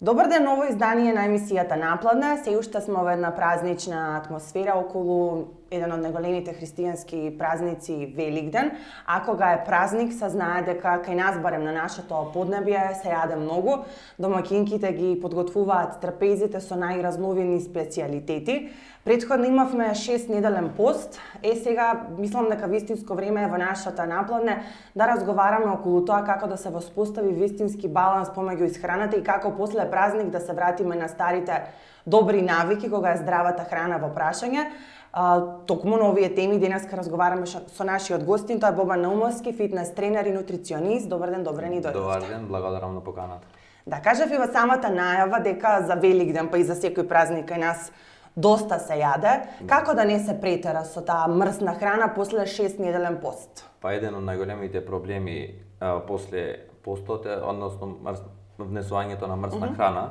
Добар ден, ново издание на емисијата Напладне. Се уште сме во една празнична атмосфера околу еден од најголемите христијански празници Великден. А кога е празник, се знае дека кај нас, барем на нашето поднебје, се јаде многу. Домаќинките ги подготвуваат трапезите со најразновидни специјалитети. Претходно имавме 6-неделен пост. Сега мислам дека вистинско време е во нашата Напладне да разговараме околу тоа како да се воспостави вистински баланс помеѓу исхраната и како после празник да се вратиме на старите добри навики кога е здравата храна во прашање. Токму на овие теми денеска разговараме со нашиот гостин, тоа е Бобан Наумовски, фитнес тренер и нутриционист. Добар ден, добре ни дојдовте. Добар ден, благодарам на поканата. Да, кажав и во самата најава дека за Великден, па и за секој празник кај нас доста се јаде. Како да не се претера со таа мрсна храна после 6-неделен пост? Па еден од најголемите проблеми после постот е односно внесувањето на мрсна храна,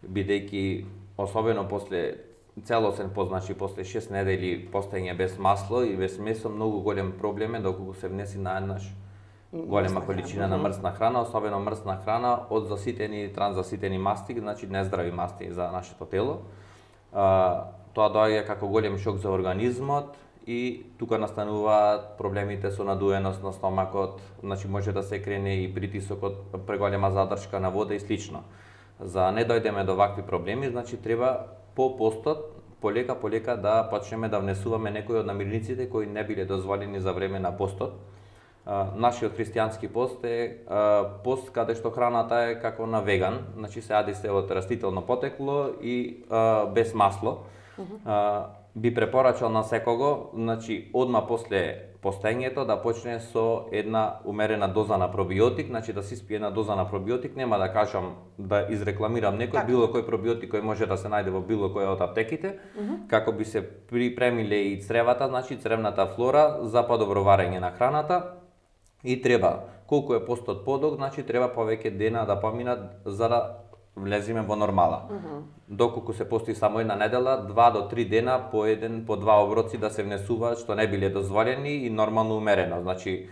бидејќи особено после целосен пост, значи после 6 недели постоење без масло и без месо, многу голем проблем е доколку се внеси наеднаш голема количина на мрсна храна, особено мрсна храна од заситени и трансзаситени масти, значи нездрави масти за нашето тело. Тоа доаѓа како голем шок за организмот и тука настануваат проблемите со надуеност на стомакот, значи може да се крене и притисокот, преголема задршка на вода и слично. За не дојдеме до вакви проблеми, значи треба по постот полека да почнеме да внесуваме некои од намирниците кои не биле дозволени за време на постот. Нашиот христијански пост е пост каде што храната е како на веган, значи се јади се од растително потекло и без масло. Би препорачал на секого, значи одма после постоењето да почне со една умерена доза на пробиотик, значи да си спие една доза на пробиотик, нема да кажам да изрекламирам некој, било кој пробиотик кој може да се најде во било кој од аптеките, како би се припремиле и цревата, значи цревната флора за подобро варење на храната. И треба, колку е постот подолг, значи треба повеќе дена да поминат за да влеземе во нормала. Доколку се пости само една недела, 2 до 3 дена по 2 оброци да се внесуваат што не биле дозволени и нормално умерено. Значи,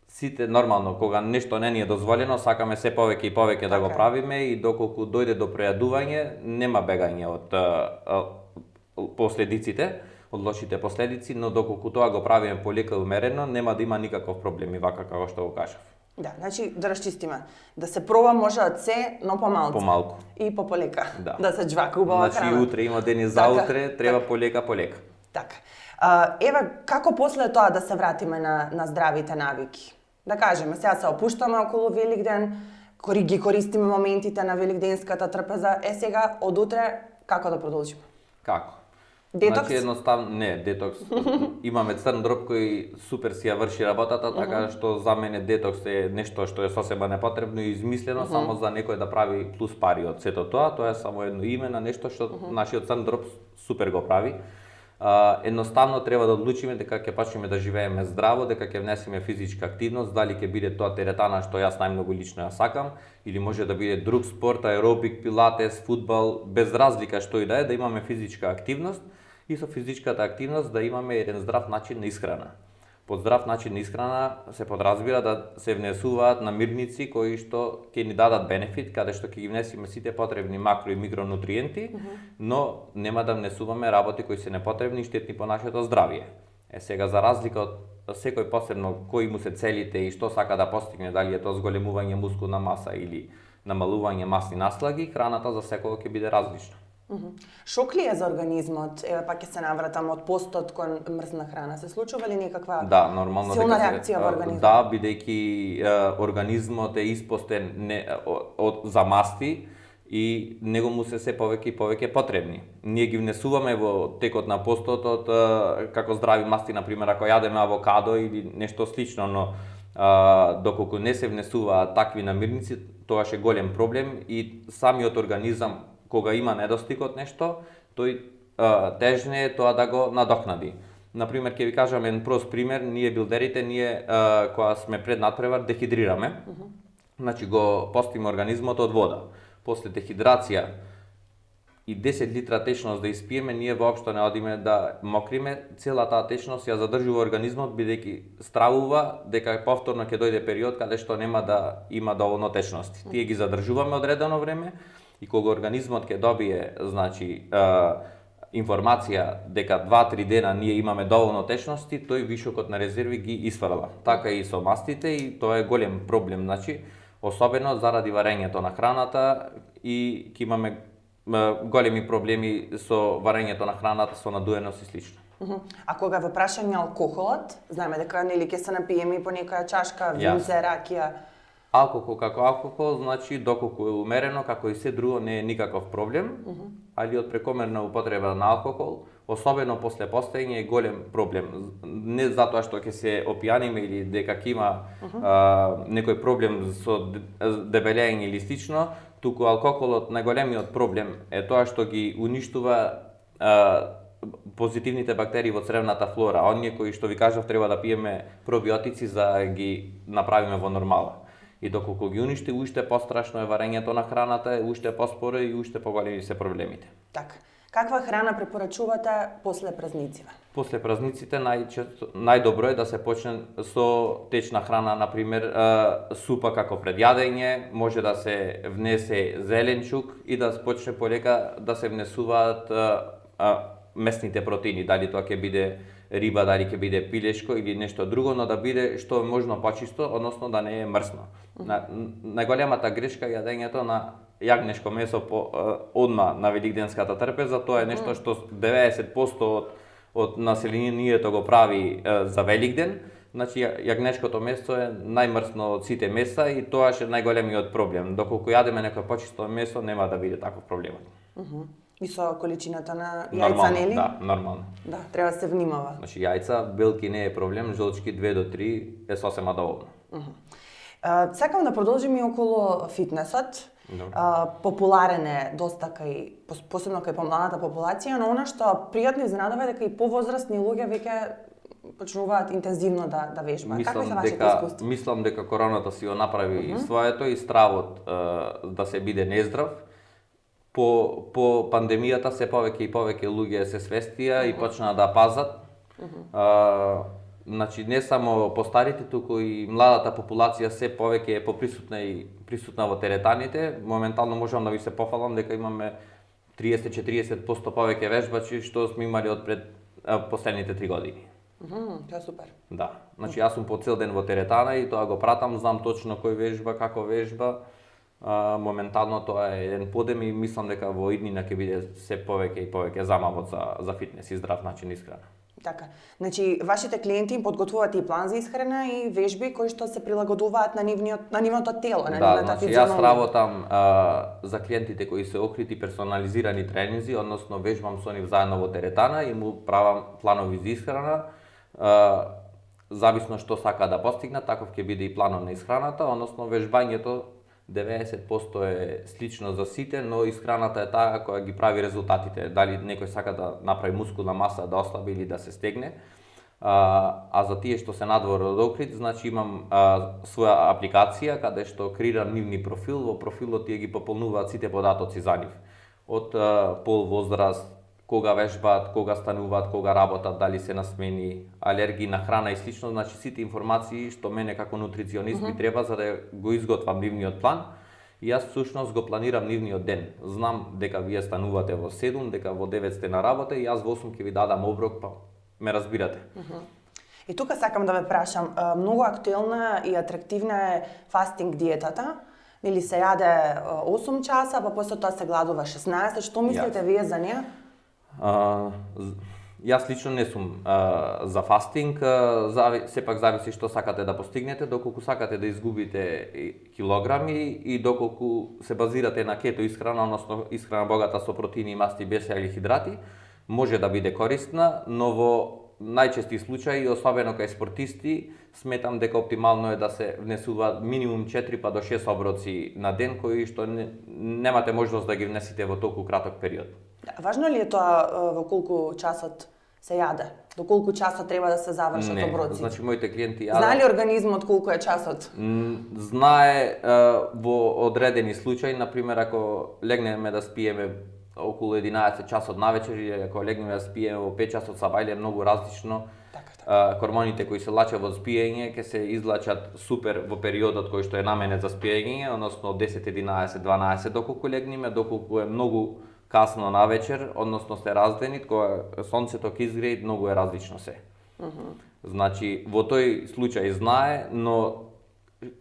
сите нормално, кога нешто не ни е дозволено, сакаме се повеќе и повеќе да го правиме и доколку дојде до прејадување, нема бегање од последиците, од лошите последици, но доколку тоа го правиме полека и умерено, нема да има никаков проблем и вака како што го кажав. Да, значи да расчистиме. Да се проба може од се, но помалку. Помалку. И пополека. Да. Да се џвака убава храна. Значи утре има дени за утре, треба полека. Така. Еве, како после тоа да се вратиме на здравите навики? Да кажеме, сега се опуштаме околу Великден, ги користиме моментите на великденската трпеза, сега од утре како да продолжиме? Како? Детокс? Значи едноставно не, детокс. Имаме црн дроб кој супер си ја врши работата, така што за мене детокс е нешто што е сосема непотребно и измислено само за некој да прави плюс пари од сето тоа. Тоа е само едно име на нешто што нашиот црн дроб супер го прави. Едноставно треба да одлучиме дека ќе почнеме да живееме здраво, дека ќе внесеме физичка активност, дали ќе биде тоа теретана што јас најмногу лично ја сакам, или може да биде друг спорт, аеробик, пилатес, фудбал, без разлика што и да е, да имаме физичка активност и со физичката активност да имаме еден здрав начин на исхрана. Под здрав начин на исхрана се подразбира да се внесуваат намирници кои што ќе ни дадат бенефит, каде што ќе ги внесиме сите потребни макро и микронутриенти, но нема да внесуваме работи кои се непотребни и штетни по нашето здравје. Сега за разлика од секој посебно кои му се целите и што сака да постигне, дали е тоа зголемување мускулна маса или намалување масни наслаги, храната за секого ќе биде различна. Шок ли е за организмот? Еве пак ќе се навратам од постот кон мрсна храна. Се случува ли некаква нормално силна реакција во организмот? Да, бидејќи организмот е испостен за масти и него му се повеќе и повеќе потребни. Ние ги внесуваме во текот на постот од како здрави масти, например, ако јадеме авокадо или нешто слично, но доколку не се внесуваат такви намирници, тоа е голем проблем и самиот организам кога има недостиг од нешто, тој тежне е тоа да го надокнади. Например, ќе ви кажам еден прост пример, ние билдерите, кога сме пред надпревар, дехидрираме. Значи го постиме организмот од вода. После дехидрација и 10 литра течност да испиеме, ние воопшто не одиме да мокриме, цела таа течност ја задржува организмот бидејќи стравува дека повторно ќе дојде период каде што нема да има доволно течности. Тие ги задржуваме одредено време и кога организмот ќе добие, значи, информација дека 2-3 дена ние имаме доволно течности, тој вишокот на резерви ги исфрла. Така и со мастите и тоа е голем проблем, значи, особено заради варењето на храната и ќе имаме големи проблеми со варењето на храната, со надуеност и слично. А кога ве прашање алкохолот, знаеме дека нели ќе се напиеме по некоја чашка винце, ракија. Алкохол како алкохол, значи доколку е умерено, како и се друго, не е никаков проблем, али од прекомерна употреба на алкохол, особено после постоење, е голем проблем. Не затоа што ќе се опијаниме или дека ќе има некој проблем со дебелење или слично, туку алкохолот најголемиот проблем е тоа што ги уништува позитивните бактерии во цревната флора. Оние кои што ви кажав треба да пиеме пробиотици за да ги направиме во нормала. И доколку ги уништи, уште пострашно е варењето на храната, уште поспоро и уште поголеми се проблемите. Така. Каква храна препорачувате после празниците? После празниците најдобро е да се почне со течна храна, например супа како пред јадење, може да се внесе зеленчук и да почне полека да се внесуваат месните протеини, дали тоа ќе биде риба, дали ќе биде пилешко или нешто друго, но да биде што е можно почисто, односно да не е мрсно. Најголемата грешка е јадењето на јагнешко месо одма на великденската трпеза, тоа е нешто што 90% од населението го прави за Великден. Значи јагнешкото месо е најмрсно од сите меса и тоа е најголемиот проблем. Доколку јадеме некој почисто месо, нема да биде таков проблем. И со количината на јајца, нели? Да, нормално. Да, треба да се внимава. Значи јајца, белки не е проблем, жолчки 2 до 3 е сосема доволно. Сакам да продолжим и околу фитнесот. Популарен е доста посебно кај помладата популација, но она што пријатно изненадува е дека и повозрастни луѓе веќе почнуваат интензивно да вежбаат. Какви се вашите искуства? Мислам дека короната си го направи своето и стравот да се биде нездрав. По пандемијата се повеќе и повеќе луѓе се свестија и почнаа да пазат. Значи не само постарите, туку и младата популација се повеќе е поприсутна и присутна во теретаните. Моментално можам да ви се пофалам дека имаме 30-40% повеќе вежбачи што сме имали од пред последните 3 години. Тоа е супер. Да. Значи јас сум по цел ден во теретана и тоа го пратам, знам точно кој вежба, како вежба. Моментално тоа е еден подем и мислам дека во иднина ќе биде се повеќе и повеќе замавот за фитнес и здрав начин исхрана. Така. Значи, вашите клиенти им подготвуваат и план за исхрана и вежби кои што се прилагодуваат на нивното тело, на нивната физиономија. Да, јас работам за клиентите кои се окрити персонализирани тренинзи, односно вежбам со нив заедно во теретана и му правам планови за исхрана. Зависно што сака да постигнат, таков ќе биде и планот на исхраната, односно вежбањето 90% е слично за сите, но исхраната е таа која ги прави резултатите. Дали некој сака да направи мускулна маса, да ослаби или да се стегне. А за тие што се надвор од окрит, значи имам своја апликација каде што креирам нивни профил, во профилот тие ги пополнуваат сите податоци за нив. Од пол, возраст, кога вежбаат, кога стануваат, кога работат, дали се на смени, алергии на храна и слично, значи сите информации што мене како нутриционист ми треба за да го изготвам нивниот план. И јас всушност го планирам нивниот ден. Знам дека вие станувате во 7, дека во 9 сте на работа и јас во 8 ќе ви дадам оброк, па ме разбирате. И тука сакам да ве прашам, многу актуелна и атрактивна е фастинг диетата. Или се јаде 8 часа, па после тоа се гладува 16. Што мислите вие за неа? Јас лично не сум за фастинг, сепак зависи што сакате да постигнете, доколку сакате да изгубите килограми и доколку се базирате на кето исхрана, односно исхрана богата со протеини, масти, без хидрати, може да биде корисна, но во најчести случаи, особено кај спортисти, сметам дека оптимално е да се внесуваат минимум 4 па до 6 оброци на ден, кои што немате можност да ги внесите во толку краток период. Важно ли е тоа во колку часот се јаде? До колку часот треба да се завршат оброците? Значи моите клиенти јадат. Знае ли организмот колку е часот? Знае во одредени случаи, например ако легнеме да спиеме околу 11 часот навечер или ако легнеме да спиеме во 5 часот сабајле е многу различно. Хормоните кои се лачат во спиење ќе се излачат супер во периодот кој што е наменет за спиење, односно од 10, 11, 12 доколку легнеме, доколку е многу касно навечер, односно сте раздени, кога сонцето ќе изгрее, многу е различно се. Значи, во тој случај знае, но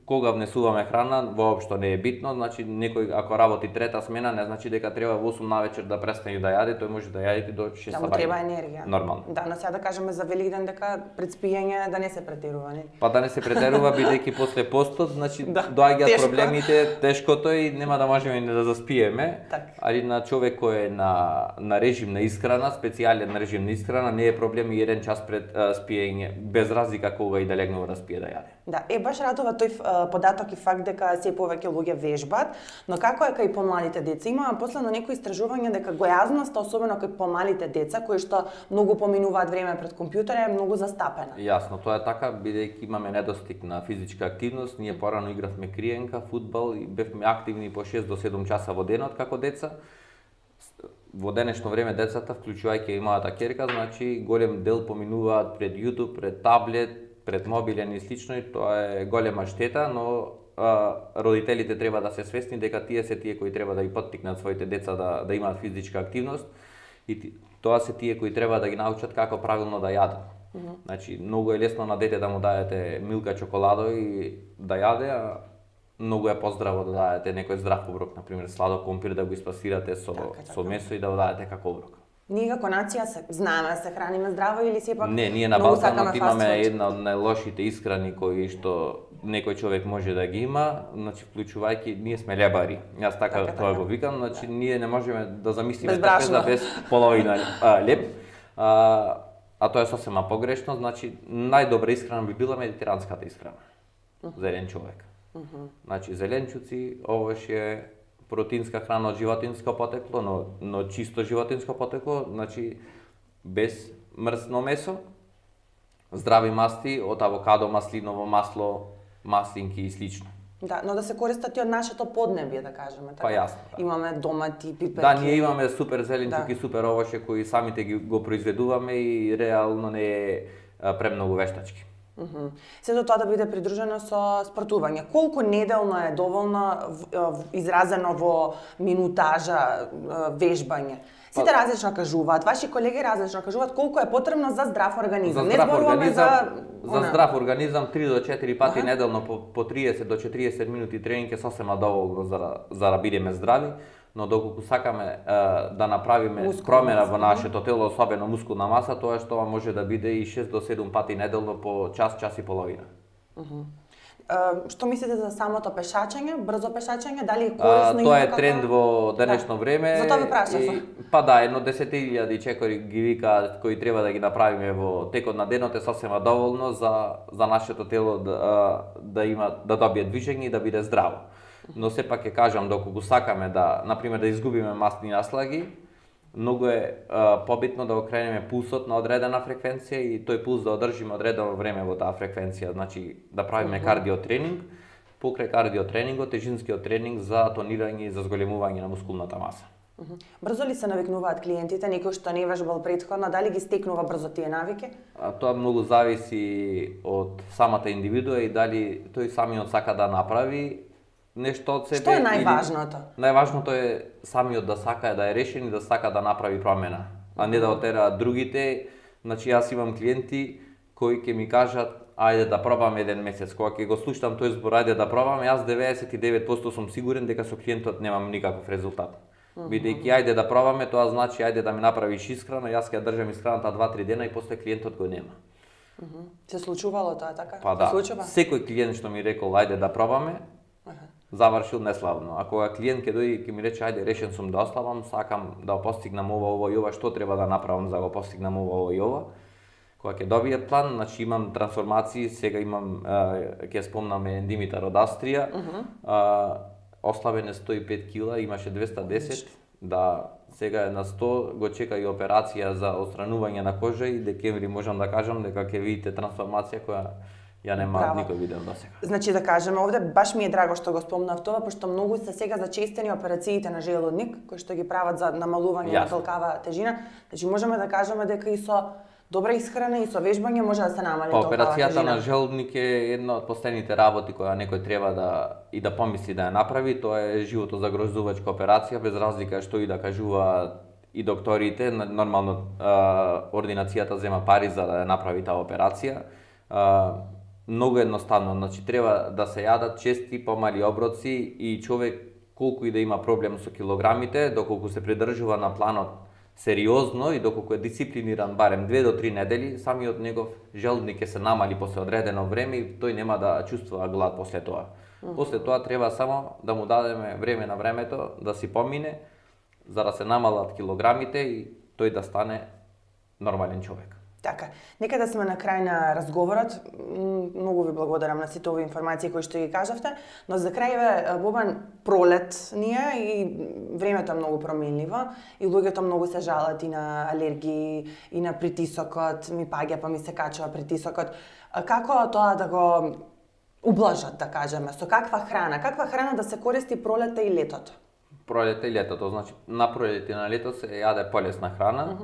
кога внесуваме храна, воопшто не е битно, значи некој ако работи трета смена, не значи дека треба во 8 навечер да престане да јаде, тој може да јаде до 6 сабајле. Да му треба енергија. Нормално. Да, но сега да кажеме за Великден дека пред спиење да не се претерува, нели? Па да не се претерува, бидејќи после постот, значи Да, доаѓаат тешко. проблемите, тешкото и нема да можеме ни да заспиеме. Така. Али на човек кој е на режим на исхрана, специјален режим на исхрана, не е проблем и 1 час пред спиење, без разлика кога и да легнува да спие да јаде. Да, баш радува тој податок и факт дека се повеќе луѓе вежбат, но како е кај помладите деца? Има последно некои истражувања дека гојазноста, особено кај помалите деца, кои што многу поминуваат време пред компјутер, е многу застапена. Јасно, тоа е така, бидејќи имаме недостиг на физичка активност, ние порано игравме криенка, фудбал и бевме активни по 6 до 7 часа во денот како деца. Во денешно време децата, вклучувајќи и мојата ќерка, значи голем дел поминуваат пред YouTube, пред таблет, пред мобилен и слично, и тоа е голема штета, но родителите треба да се свесни дека тие се тие кои треба да ги поттикнат своите деца да имаат физичка активност и тоа се тие кои треба да ги научат како правилно да јадат. Значи, многу е лесно на дете да му дадете милка чоколадо и да јаде, а многу е поздраво да дадете некој здрав оброк, например сладок компир да го испасирате со месо и да го дадете како оброк. Ние како нација знаеме да се храниме здраво или сепак Не, ние на многу Балканот сакаме имаме фаст фуд? една од најлошите исхрани кои што некој човек може да ги има, значи вклучувајќи ние сме лебари. Јас така тоа го викам, значи ние не можеме да замислиме Без брашно. трпеза без половина леб. А тоа е сосема погрешно, значи најдобра исхрана би била медитеранската исхрана за еден човек. Значи зеленчуци, овошје, протеинска храна од животинско потекло, но чисто животинско потекло, значи без мрсно месо, здрави масти од авокадо, маслиново масло, маслинки и слично. Да, но да се користат и од нашето поднебје, да кажеме така. Па јасно, да. Имаме домати, пиперки. Да, ние имаме супер зеленчуки, Да. супер овошје кои самите го произведуваме и реално не е премногу вештачки. Сето тоа да биде придружено со спортување. Колку неделно е доволно изразено во минутажа вежбање? Сите различно кажуваат, ваши колеги различно кажуваат колку е потребно за здрав организам. Не зборуваме за здрав организам 3 до 4 пати неделно по 30 до 40 минути тренинг е сосема доволно за да бидеме здрави, но доколку сакаме да направиме промена во нашето тело, особено мускулна маса, тоа што може да биде и 6 до 7 пати неделно по час, час и половина. Што мислите за самото пешачење, брзо пешачење, дали е корисно? Тоа е тренд во денешно време. За тоа ви прашав. Па да, едно 10.000 чекори ги викаат кои треба да ги направиме во текот на денот е сосема доволно за нашето тело да добие движење и да биде здраво. Но сепак ќе кажам, доколку сакаме да, например, да изгубиме масни наслаги, многу е побитно да окренеме пулсот на одредена фреквенција и тој пулс да одржиме одредено време во таа фреквенција, значи да правиме кардиотренинг, покрај кардиотренингот, тежинскиот тренинг за тонирање и за зголемување на мускулната маса. Брзо ли се навикнуваат клиентите, некој што не вежбал претходно, дали ги стекнува брзо тие навики? Тоа многу зависи од самата индивидуа и дали тој самиот сака да направи нешто од себе. Што е најважното? Најважното е самиот да сака да е решен и да сака да направи промена, а не да отераат другите. Значи јас имам клиенти кои ќе ми кажат ајде да пробаме еден месец. Кога ќе го слушам тој збор ајде да пробаме, јас 99% сум сигурен дека со клиентот немам никаков резултат. Бидејќи ајде да пробаме, тоа значи ајде да ми направиш исхрана, јас ќе ја држам исхраната 2-3 дена и после клиентот го нема. Се случувало тоа така? Па да, Се случува? секој клиент што ми рекол ајде да пробаме, завршил неславно. А кога клиент ќе дојде и ќе ми рече ајде решен сум да оставам, сакам да постигнам ова и ова, што треба да направам за да го постигнам ова и ова. Кога ќе добие план, значи имам трансформации, сега имам ќе спомнаме Димитар од Австрија. Ослабен е 105 кила, имаше 210. Да, сега е на 100, го чека и операција за отстранување на кожа и декември можам да кажам дека ќе видите трансформација која ја нема Браво. никој видео до сега. Значи да кажеме овде, баш ми е драго што го спомнав тоа, пошто многу се сега зачестени операциите на желудник, кои што ги прават за намалување на толкава тежина. Значи можеме да кажеме дека и со добра исхрана и со вежбање може да се намали толкава тежина. Операцијата на желудник е една од последните работи која некој треба да помисли да ја направи. Тоа е животозагрозувачка операција, без разлика што и да кажуваат и докторите. Нормално ординацијата зема пари за да ја направи таа операција. Многу едноставно, значи треба да се јадат чести помали оброци и човек колку и да има проблем со килограмите, доколку се придржува на планот сериозно и доколку е дисциплиниран барем 2 до 3 недели, самиот негов желудник ќе се намали после одредено време и тој нема да чувствува глад после тоа. После тоа треба само да му дадеме време на времето да си помине за да се намалат килограмите и тој да стане нормален човек. Така, нека да сме на крај на разговорот. Многу ви благодарам на сите овие информации кои што ги кажавте, но за крај, Бобан, пролет ни е и времето е многу променливо и луѓето многу се жалат и на алергии и на притисокот, ми паѓа па ми се качува притисокот. Како тоа да го ублажат, да кажеме, со каква храна да се користи пролета и летото? Пролета и летото, значи на пролет и на лето се јаде полесна храна,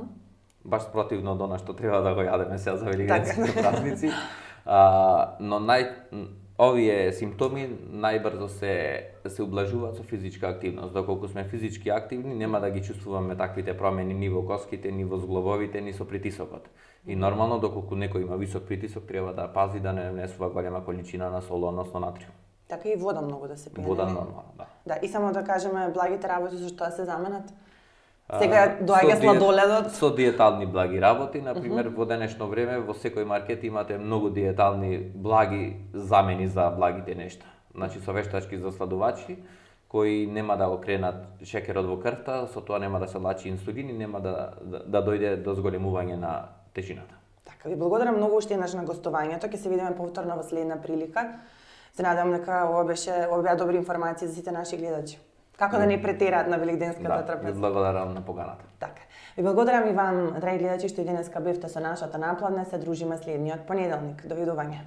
баш спротивно до она што треба да го јадеме сега за велигденските празници. Но овие симптоми најбрзо се ублажуваат со физичка активност. Доколку сме физички активни, нема да ги чувствуваме таквите промени ни во коските, ни во зглобовите, ни со притисокот. И нормално, доколку некој има висок притисок, треба да пази да не внесува голема количина на сол, односно натриум. Така и вода многу да се пие. Вода нормално, да. Да, и само да кажеме благите работи со што се заменат. Сега доаѓа сладоледот. Со диетални благи работи, например, во денешно време во секој маркет имате многу диетални благи замени за благите нешта. Значи со вештачки засладувачи кои нема да го кренат шекерот во крвта, со тоа нема да се лачи инсулин и нема да дојде до зголемување на тежината. Така, ви благодарам многу уште еднаш на гостувањето. Ќе се видиме повторно во следна прилика. Се надевам дека ова беа добри информации за сите наши гледачи. Како да не претераат на велигденската трапеза. Да, ви благодарам на поканата. Така. Ви благодарам и вам, драги гледачи, што и денеска бевте со нашата напладна. Се дружиме следниот понеделник. Довидување.